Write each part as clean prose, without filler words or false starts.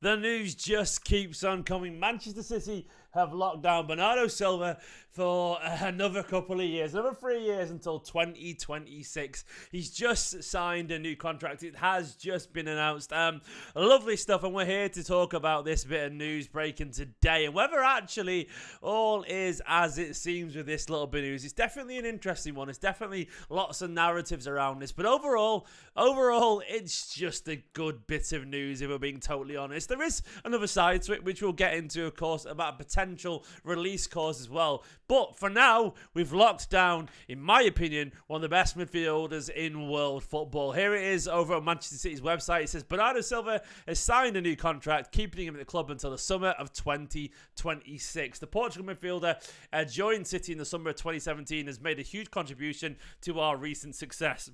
The news just keeps on coming. Manchester City have locked down Bernardo Silva for another couple of years, another 3 years until 2026. He's just signed a new contract. It has just been announced. Lovely stuff, and we're here to talk about this bit of news breaking today and whether actually all is as it seems with this little bit of news. It's definitely an interesting one. It's definitely lots of narratives around this, but overall, it's just a good bit of news if we're being totally honest. There is another side to it, which we'll get into, of course, about a potential release clause as well. But for now, we've locked down, in my opinion, one of the best midfielders in world football. Here it is over on Manchester City's website. It says Bernardo Silva has signed a new contract, keeping him at the club until the summer of 2026. The Portugal midfielder joined City in the summer of 2017, has made a huge contribution to our recent success.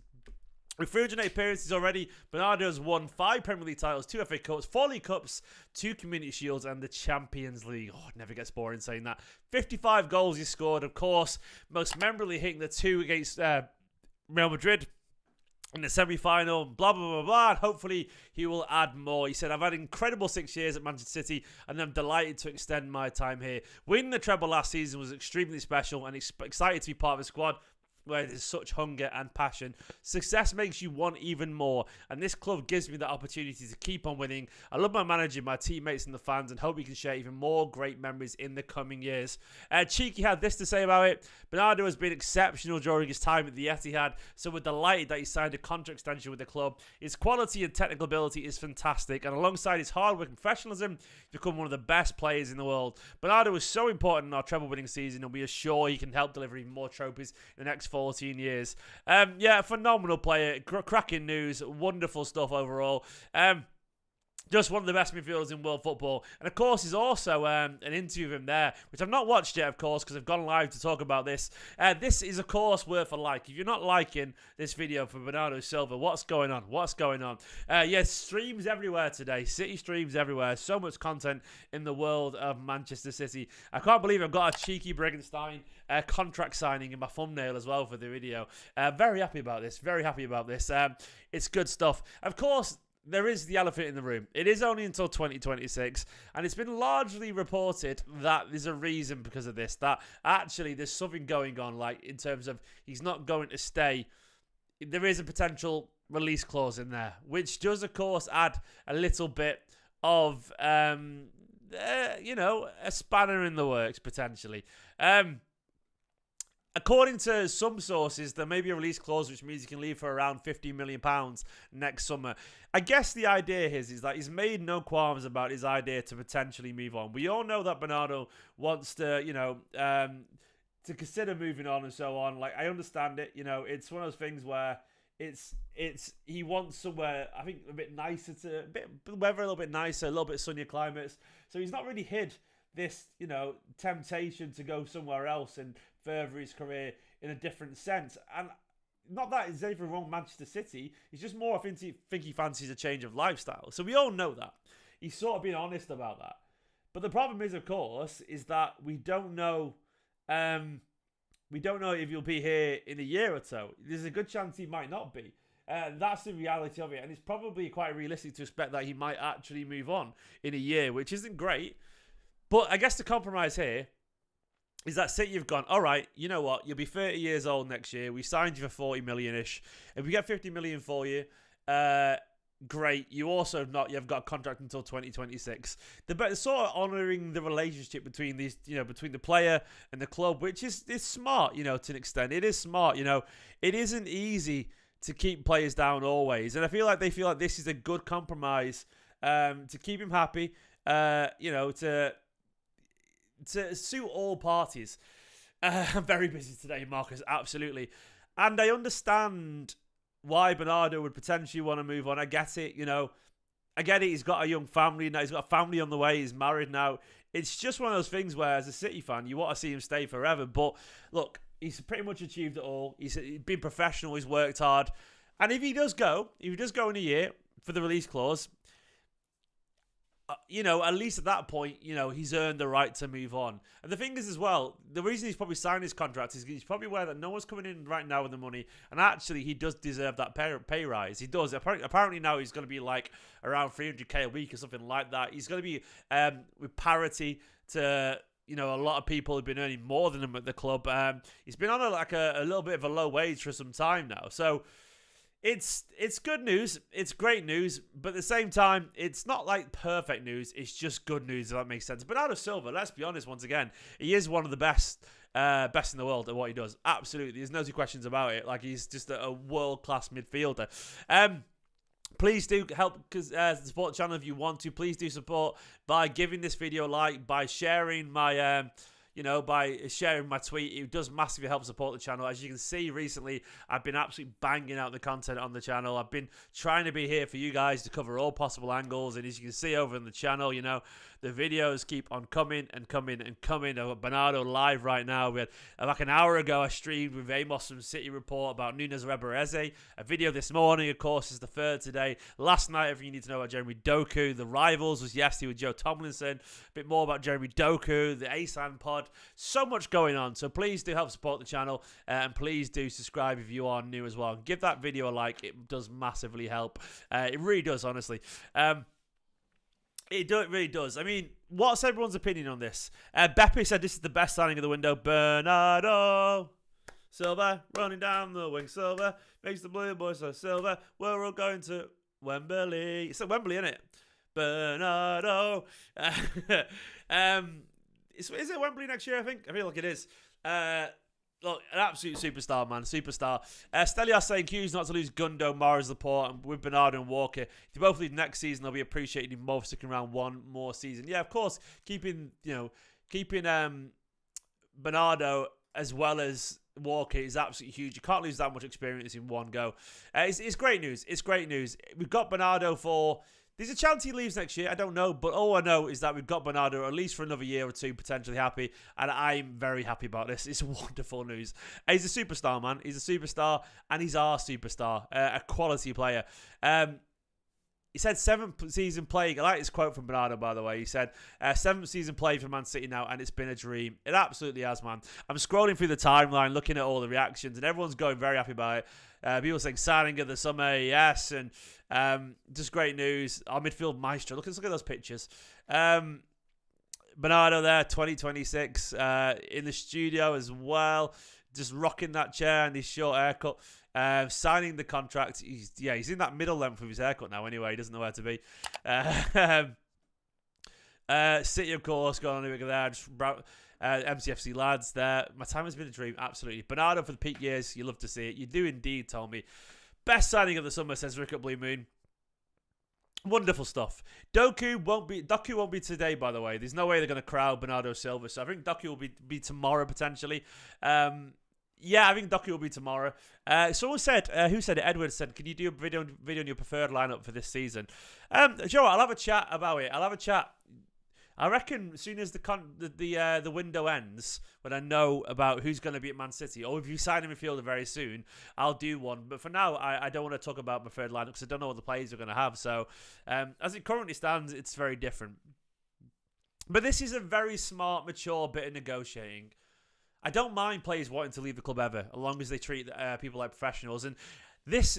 With 308 appearances already, Bernardo has won 5 Premier League titles, 2 FA Cups, 4 League Cups, 2 Community Shields, and the Champions League. Oh, it never gets boring saying that. 55 goals he scored, of course, most memorably hitting the 2 against Real Madrid in the semi-final, blah, blah, blah, blah, and hopefully he will add more. He said, I've had an incredible 6 years at Manchester City, and I'm delighted to extend my time here. Winning the treble last season was extremely special, and excited to be part of the squad where there's such hunger and passion. Success makes you want even more, and this club gives me the opportunity to keep on winning. I love my manager, my teammates and the fans, and hope we can share even more great memories in the coming years. Cheeky had this to say about it. Bernardo has been exceptional during his time at the Etihad, so we're delighted that he signed a contract extension with the club. His quality and technical ability is fantastic, and alongside his hard work and professionalism, he's become one of the best players in the world. Bernardo was so important in our treble-winning season, and we are sure he can help deliver even more trophies in the next 14 years. Yeah, phenomenal player. Cracking news. Wonderful stuff overall. Just one of the best midfielders in world football. And, of course, there's also an interview of him there, which I've not watched yet, of course, because I've gone live to talk about this. This is, of course, worth a like. If you're not liking this video for Bernardo Silva, what's going on? What's going on? Yes, streams everywhere today. City streams everywhere. So much content in the world of Manchester City. I can't believe I've got a cheeky Briggenstein contract signing in my thumbnail as well for the video. Very happy about this. Very happy about this. It's good stuff. Of course, there is the elephant in the room. It is only until 2026, and it's been largely reported that there's a reason because of this, that actually there's something going on, like in terms of he's not going to stay. There is a potential release clause in there, which does, of course, add a little bit of, a spanner in the works, potentially. According to some sources, there may be a release clause, which means he can leave for around £50 million next summer. I guess the idea is that he's made no qualms about his idea to potentially move on. We all know that Bernardo wants to, to consider moving on and so on. Like, I understand it. It's one of those things where he wants somewhere, I think, a bit nicer, weather a little bit nicer, a little bit sunnier climates. So he's not really hid this, temptation to go somewhere else and further his career in a different sense. And not that there's anything wrong with Manchester City. It's just more, I think he fancies a change of lifestyle. So we all know that. He's sort of being honest about that. But the problem is, of course, is that we don't know if he'll be here in a year or so. There's a good chance he might not be. That's the reality of it. And it's probably quite realistic to expect that he might actually move on in a year, which isn't great. But I guess the compromise here is that City have gone, all right, you know what? You'll be 30 years old next year. We signed you for 40 million-ish. If we get 50 million for you, great. You've got a contract until 2026. They're sort of honouring the relationship between these, between the player and the club, which is smart, to an extent. It is smart, It isn't easy to keep players down always. And I feel like they feel like this is a good compromise to keep him happy, to suit all parties. I'm very busy today, Marcus, absolutely. And I understand why Bernardo would potentially want to move on. I get it, I get it. He's got a young family now. He's got a family on the way. He's married now. It's just one of those things where, as a City fan, you want to see him stay forever. But look, he's pretty much achieved it all. He's been professional. He's worked hard. And if he does go in a year for the release clause, at least at that point, he's earned the right to move on. And the thing is as well, the reason he's probably signed his contract is he's probably aware that no one's coming in right now with the money. And actually, he does deserve that pay rise. He does. Apparently now he's going to be like around 300k a week or something like that. He's going to be with parity to... a lot of people have been earning more than him at the club. He's been on a little bit of a low wage for some time now. So it's good news. It's great news. But at the same time, it's not like perfect news. It's just good news, if that makes sense. Bernardo Silva, let's be honest, once again, he is one of the best in the world at what he does. Absolutely. There's no two questions about it. Like, he's just a world-class midfielder. Please do help support the channel if you want to. Please do support by giving this video a like, by sharing my by sharing my tweet. It does massively help support the channel. As you can see, recently I've been absolutely banging out the content on the channel. I've been trying to be here for you guys to cover all possible angles, and as you can see over on the channel, the videos keep on coming and coming and coming. I've got Bernardo live right now. We had, like an hour ago, I streamed with Amos from City Report about Nunes Rebereze. A video this morning, of course, is the third today. Last night, everything you need to know about Jeremy Doku. The Rivals was yesterday with Joe Tomlinson. A bit more about Jeremy Doku, the ASAN pod. So much going on. So please do help support the channel, and please do subscribe if you are new as well. Give that video a like. It does massively help. It really does, honestly. It really does. I mean, what's everyone's opinion on this? Beppe said this is the best signing of the window. Bernardo Silva running down the wing. Silva makes the blue boys so Silva. We're all going to Wembley. It's at Wembley, isn't it? Bernardo. Is it Wembley next year? I feel like it is. Look, an absolute superstar, man. Superstar. Stelios saying Q's not to lose Gundo, Morris, Laporte, and with Bernardo and Walker. If they both leave next season, they'll be appreciated even more for sticking around one more season. Yeah, of course, keeping Bernardo as well as Walker is absolutely huge. You can't lose that much experience in one go. It's great news. It's great news. We've got Bernardo for... There's a chance he leaves next year. I don't know. But all I know is that we've got Bernardo at least for another year or two, potentially happy. And I'm very happy about this. It's wonderful news. He's a superstar, man. He's a superstar. And he's our superstar. A quality player. He said 7th season playing. I like this quote from Bernardo, by the way. He said, 7th season playing for Man City now, and it's been a dream. It absolutely has, man. I'm scrolling through the timeline, looking at all the reactions, and everyone's going very happy about it. People saying signing of the summer, yes, and just great news. Our midfield maestro. Look at those pictures. Bernardo there, 2026, in the studio as well, just rocking that chair and his short haircut. Signing the contract. He's in that middle length of his haircut now anyway. He doesn't know where to be. City, of course, going on a bit there. Just MCFC lads there. My time has been a dream, absolutely. Bernardo for the peak years. You love to see it. You do indeed, Tommy. Best signing of the summer, says Rick at Blue Moon. Wonderful stuff. Doku won't be today, by the way. There's no way they're going to crowd Bernardo Silva. So I think Doku will be tomorrow, potentially. Yeah, I think Doku will be tomorrow. Someone said, who said it? Edward said, can you do a video on your preferred lineup for this season? Joe, I'll have a chat about it. I'll have a chat. I reckon as soon as the window ends, when I know about who's going to be at Man City, or if you sign a midfielder very soon, I'll do one. But for now, I don't want to talk about my preferred lineup because I don't know what the players are going to have. So as it currently stands, it's very different. But this is a very smart, mature bit of negotiating. I don't mind players wanting to leave the club ever, as long as they treat people like professionals. And this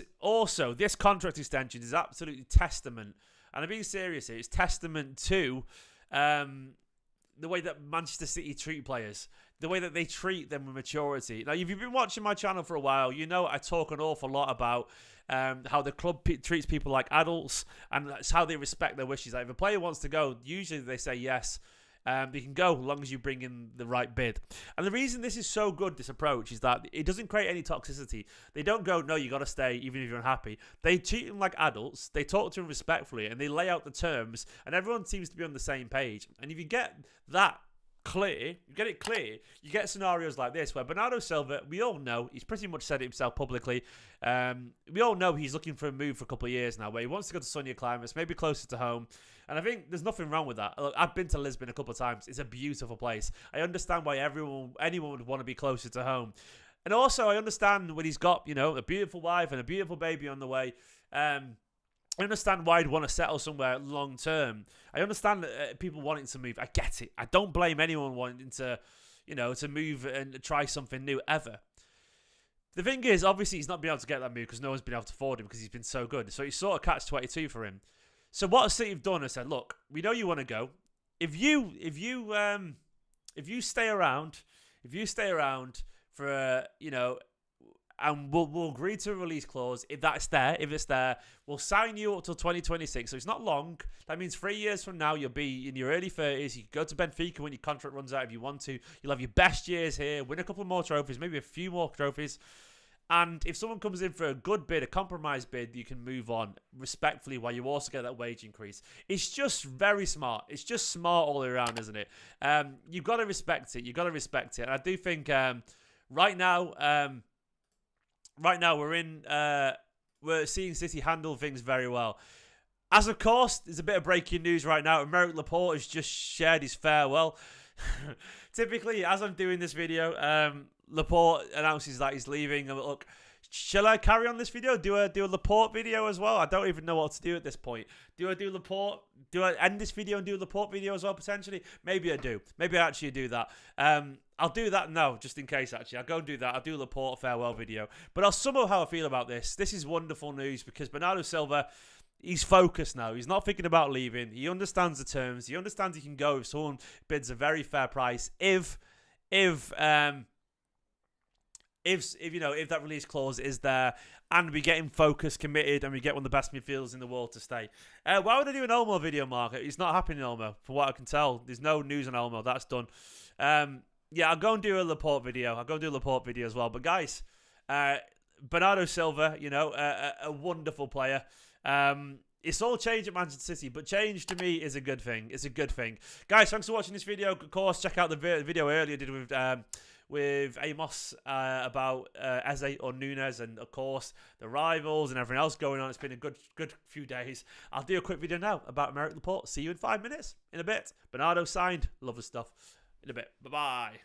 contract extension is absolutely testament, and I'm being serious here, it's testament to the way that Manchester City treat players, the way that they treat them with maturity. Now, if you've been watching my channel for a while, you know I talk an awful lot about how the club treats people like adults, and that's how they respect their wishes. Like if a player wants to go, usually they say yes. They can go as long as you bring in the right bid. And the reason this is so good, this approach, is that it doesn't create any toxicity. They don't go, no, you got to stay even if you're unhappy. They treat them like adults. They talk to them respectfully, and they lay out the terms, and everyone seems to be on the same page. And if you get that clear, you get scenarios like this where Bernardo Silva, we all know, he's pretty much said it himself publicly, we all know he's looking for a move for a couple of years now where he wants to go to sunnier climates, maybe closer to home. And I think there's nothing wrong with that. Look, I've been to Lisbon a couple of times. It's a beautiful place. I understand why anyone would want to be closer to home. And also, I understand when he's got, a beautiful wife and a beautiful baby on the way. I understand why I'd want to settle somewhere long term. I understand people wanting to move. I get it. I don't blame anyone wanting to, to move and try something new ever. The thing is, obviously, he's not been able to get that move because no one's been able to afford him because he's been so good. So he's sort of catch-22 for him. So what City have done is said, look, we know you want to go. If you stay around, for and we'll agree to a release clause if it's there, we'll sign you up till 2026. So it's not long. That means 3 years from now you'll be in your early 30s. You can go to Benfica when your contract runs out if you want to. You'll have your best years here, win a couple more trophies, maybe a few more trophies. And if someone comes in for a good bid, a compromise bid, you can move on respectfully while you also get that wage increase. It's just very smart. It's just smart all the way around, isn't it? You've got to respect it. And I do think right now we're seeing City handle things very well. As of course, there's a bit of breaking news right now. Aymeric Laporte has just shared his farewell. Typically, as I'm doing this video, Laporte announces that he's leaving. And look, shall I carry on this video? Do a Laporte video as well? I don't even know what to do at this point. Do I do Laporte? Do I end this video and do a Laporte video as well, potentially? Maybe I do. Maybe I actually do that. I'll do that now, just in case, actually. I'll go and do that. I'll do a Laporte farewell video. But I'll sum up how I feel about this. This is wonderful news because Bernardo Silva, he's focused now. He's not thinking about leaving. He understands the terms. He understands he can go if someone bids a very fair price. If that release clause is there and we get him focused, committed, and we get one of the best midfielders in the world to stay. Why would I do an Olmo video, Mark? It's not happening, Olmo, from what I can tell. There's no news on Olmo. That's done. Yeah, I'll go and do a Laporte video. I'll go and do a Laporte video as well. But guys, Bernardo Silva, a wonderful player. It's all change at Manchester City, but change to me is a good thing. It's a good thing. Guys, thanks for watching this video. Of course, check out the video earlier I did with Amos about Eze or Nunes, and of course the rivals and everything else going on. It's been a good few days. I'll do a quick video now about Aymeric Laporte. See you in 5 minutes. In a bit. Bernardo signed. Love the stuff. In a bit. Bye-bye.